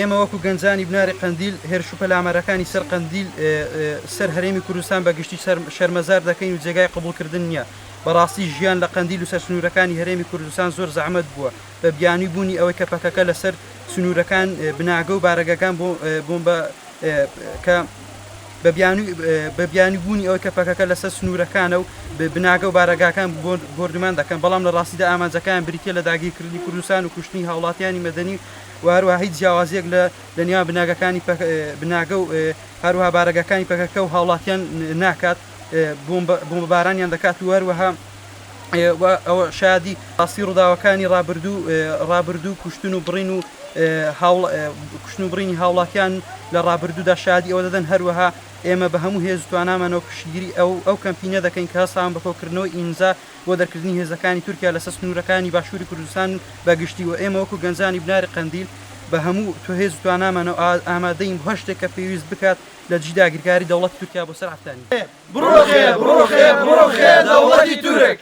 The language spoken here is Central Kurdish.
ئێمە وەکو گەنجانی بناری قەندیل هێرش و پەلامەرەکانی سەر قەندیل سەر هەرێمی کوردستان بە گشتی شەرمەزار دەکەین و جێگای قبولکردن نییە. بەڕاستی ژیان لە قەندیل و سەر سنوورەکانی هەرێمی کوردستان زۆر زەحمەت بووە بە بیانی بوونی ئەوەی کە پەکەکە لەسەر سنوورەکان بناگە و بارەگەکان بۆم کە بە بیانی بوونی ئەوەی کە پەکەکە لەسەر سنوورەکانە و بناگە و بارەگاکان بۆردمان دەکەن، بەڵام لە ڕاستیدا ئامانجەکان بریتە لە داگیرکردنی کوردستان و کوشتنی هاوڵاتیانی مەدەنی و هەروەها هیچ جیاوازیەک لە نێوان بناگەکانی بناگە و هەروەها بارەگەکانی پەکەکە و هاوڵاتیان ناکات، بۆمبارانیان دەکات و هەروەها ئەوە شادی ڕاستی ڕووداوەکانی ڕابردوو کوشتن و بڕین و کوشتن و بڕینی هاوڵاتیان لە ڕابردوودا شادی ئەوە دەدەن. هەروەها ئێمە بە هەموو هێز توانامانەوە پشتگیری ئەو کەمپینە دەکەین کە هەستان بە کۆکردنەوەی ئیمزا بۆ دەرکردنی هێزەکانی تورکیا لەسەر سنوورەکانی باشووری کوردستان بەگشتی و ئێمە وەکو گەنجانی بناری قەندیل بە هەموو هێز توانامانەوە ئامادەین بۆ شتێک کە پێویست بکات لە جێ داگیرکاری دەوڵەتی تورکیا بۆ سەر عەفتانی. بڕۆخێ دەوڵەتی تورک!